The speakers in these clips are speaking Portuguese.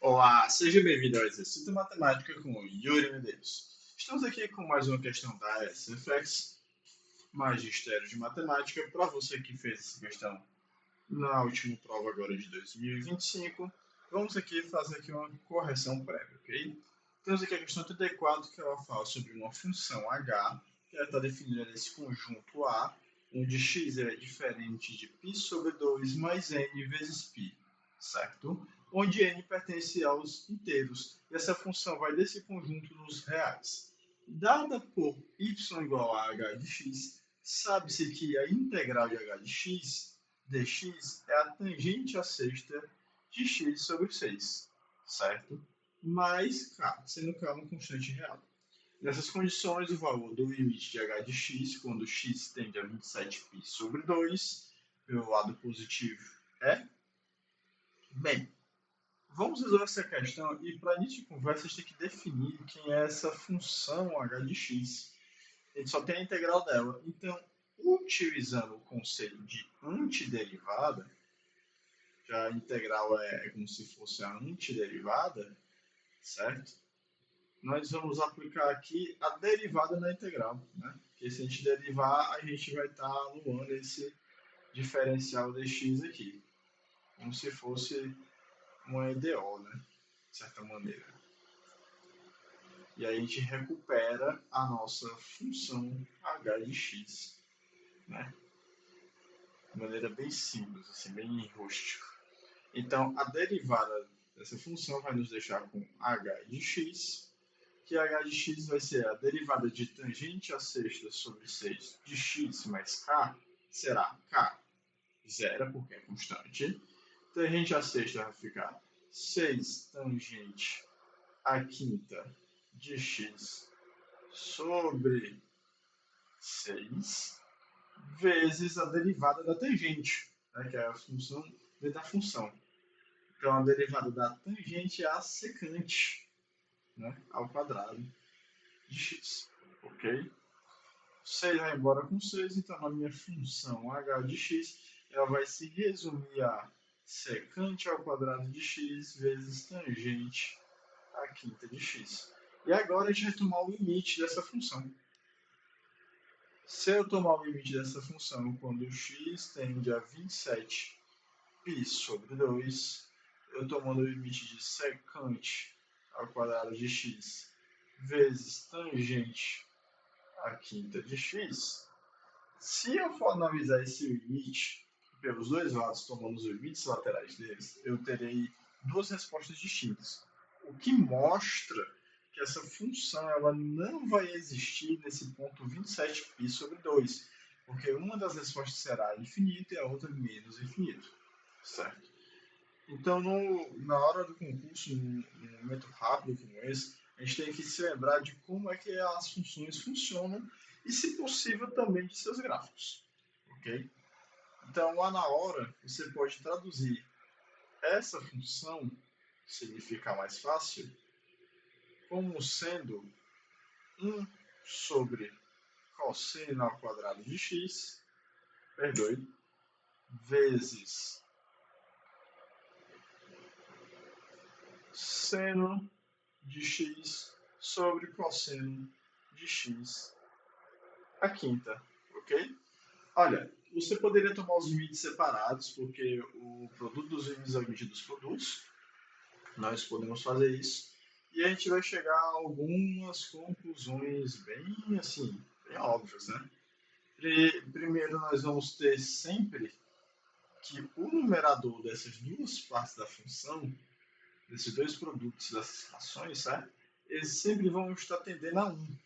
Olá, seja bem-vindo ao Exercício de Matemática com o Yuri Medeiros. Estamos aqui com mais uma questão da SFX, Magistério de Matemática, para você que fez essa questão na última prova agora de 2025. Vamos aqui fazer aqui uma correção prévia, ok? Temos aqui a questão 34, que ela fala sobre uma função h, que ela está definida nesse conjunto A, onde x é diferente de π sobre 2 mais n vezes π, certo? Onde n pertence aos inteiros. E essa função vai desse conjunto nos reais. Dada por y igual a h de x, sabe-se que a integral de h de x dx é a tangente à sexta de x sobre 6, certo? Mais k, sendo k uma constante real. Nessas condições, o valor do limite de h de x, quando x tende a 27π sobre 2, pelo lado positivo, é? Bem, vamos resolver essa questão e, para início de conversa, a gente tem que definir quem é essa função h de x. A gente só tem a integral dela. Então, utilizando o conceito de antiderivada, já a integral é como se fosse a antiderivada, certo? Nós vamos aplicar aqui a derivada na integral, né? Porque se a gente derivar, a gente vai estar anulando esse diferencial dx aqui, como se fosse uma EDO, né? De certa maneira. E aí a gente recupera a nossa função h de x, né? De maneira bem simples, assim, bem rústica. Então, a derivada dessa função vai nos deixar com h de x, que h de x vai ser a derivada de tangente à sexta sobre 6 de x mais k, será k zero, porque é constante. Tangente à sexta vai ficar 6 tangente à quinta de x sobre 6 vezes a derivada da tangente, né, que é a função dentro da função. Então, a derivada da tangente é a secante, né, ao quadrado de x, ok? 6 vai embora com 6, então a minha função h de x ela vai se resumir a secante ao quadrado de x vezes tangente à quinta de x. E agora a gente vai tomar o limite dessa função. Se eu tomar o limite dessa função quando x tende a 27π sobre 2, eu tomando o limite de secante ao quadrado de x vezes tangente à quinta de x, se eu for analisar esse limite pelos dois lados, tomando os limites laterais deles, eu terei duas respostas distintas. O que mostra que essa função ela não vai existir nesse ponto 27π sobre 2, porque uma das respostas será infinito e a outra menos infinito, certo? Então, na hora do concurso, num momento rápido como esse, a gente tem que se lembrar de como é que as funções funcionam e, se possível, também de seus gráficos, ok? Então, lá na hora, você pode traduzir essa função, que significa mais fácil, como sendo 1 sobre cosseno ao quadrado de x, perdoe, vezes seno de x sobre cosseno de x a quinta, ok? Olha, você poderia tomar os limites separados, porque o produto dos limites é o limite dos produtos. Nós podemos fazer isso. E a gente vai chegar a algumas conclusões bem, assim, bem óbvias, né? Primeiro, nós vamos ter sempre que o numerador dessas duas partes da função, desses dois produtos, dessas frações, certo? Eles sempre vão estar tendendo a 1.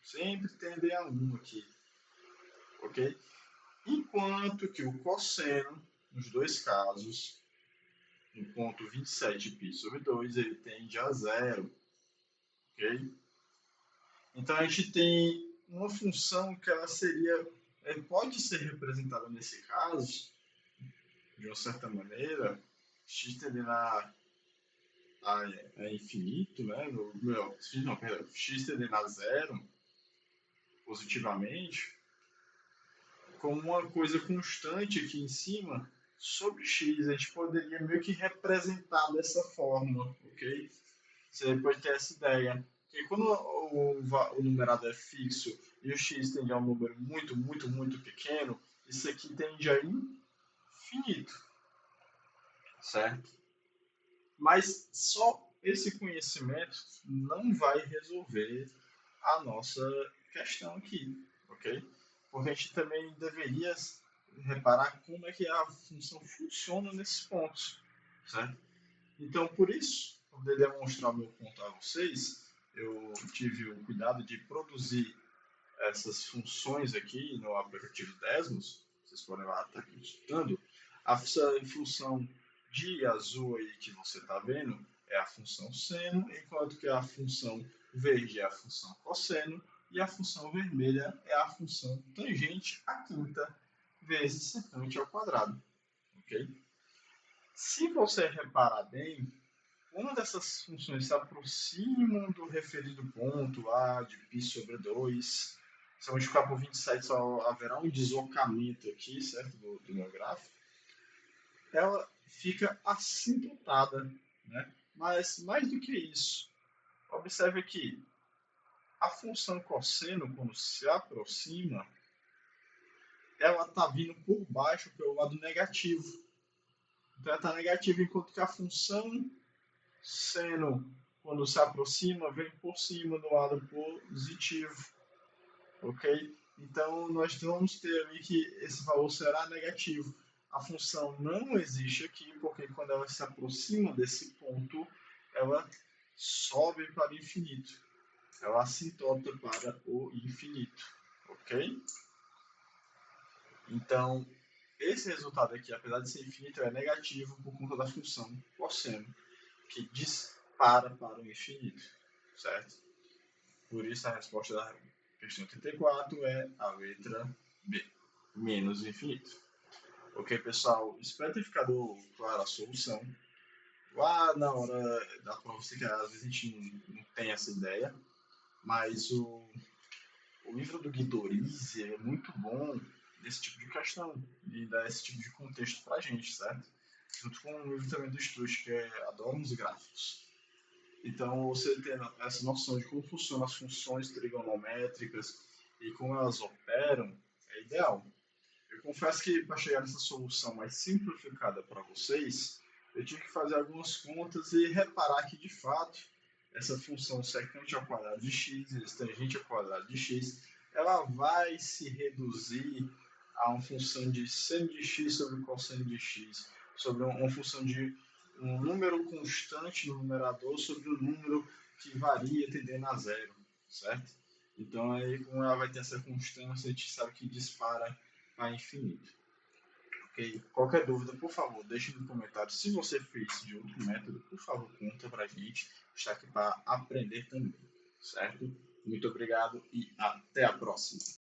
Sempre tendem a 1 aqui, ok? Enquanto que o cosseno, nos dois casos, no ponto 27π sobre 2, ele tende a 0, ok? Então a gente tem uma função que ela seria, pode ser representada nesse caso, de uma certa maneira, x tendendo a infinito, né? X tendendo a 0, positivamente, como uma coisa constante aqui em cima sobre x. A gente poderia meio que representar dessa forma, ok? Você pode ter essa ideia. Porque quando o numerado é fixo e o x tende a um número muito, muito, muito pequeno, isso aqui tende a infinito, certo? Mas só esse conhecimento não vai resolver a nossa questão aqui, ok? Porque a gente também deveria reparar como é que a função funciona nesses pontos, certo? Então, por isso, para poder demonstrar o meu ponto a vocês, eu tive o cuidado de produzir essas funções aqui no aplicativo Desmos. Vocês podem lá estar aqui escutando. A função de azul aí que você está vendo é a função seno, enquanto que a função verde é a função cosseno e a função vermelha é a função tangente à quinta vezes secante ao quadrado. Ok? Se você reparar bem, uma dessas funções se aproximam do referido ponto A de π sobre 2. Se eu multiplicar por 27, só haverá um deslocamento aqui, certo? Do meu gráfico. Ela fica assintotada, né? Mas mais do que isso, observe aqui, a função cosseno, quando se aproxima, ela está vindo por baixo pelo lado negativo. Então ela está negativa, enquanto que a função seno, quando se aproxima, vem por cima do lado positivo, ok? Então, nós vamos ter ali que esse valor será negativo. A função não existe aqui, porque quando ela se aproxima desse ponto, ela sobe para o infinito. Ela assintota para o infinito, ok? Então, esse resultado aqui, apesar de ser infinito, é negativo por conta da função cosseno, que dispara para o infinito, certo? Por isso a resposta da questão 34 é a letra B, menos o infinito. Ok, pessoal? Espero ter ficado clara a solução. Lá na hora da prova, sei que às vezes a gente não tem essa ideia, mas o livro do Guidorize é muito bom nesse tipo de questão e dá esse tipo de contexto pra gente, certo? Junto com o livro também do Struth, que é Adoro os Gráficos. Então, você tendo essa noção de como funcionam as funções trigonométricas e como elas operam, é ideal. Eu confesso que para chegar nessa solução mais simplificada para vocês, eu tive que fazer algumas contas e reparar que, de fato, essa função secante ao quadrado de x, tangente ao quadrado de x, ela vai se reduzir a uma função de seno de x sobre cosseno de x, sobre uma função de um número constante no numerador sobre o número que varia tendendo a zero, certo? Então, aí, como ela vai ter essa constância, a gente sabe que dispara a infinito. Ok? Qualquer dúvida, por favor, deixe no comentário. Se você fez de outro método, por favor, conta pra gente. Está aqui para aprender também, certo? Muito obrigado e até a próxima.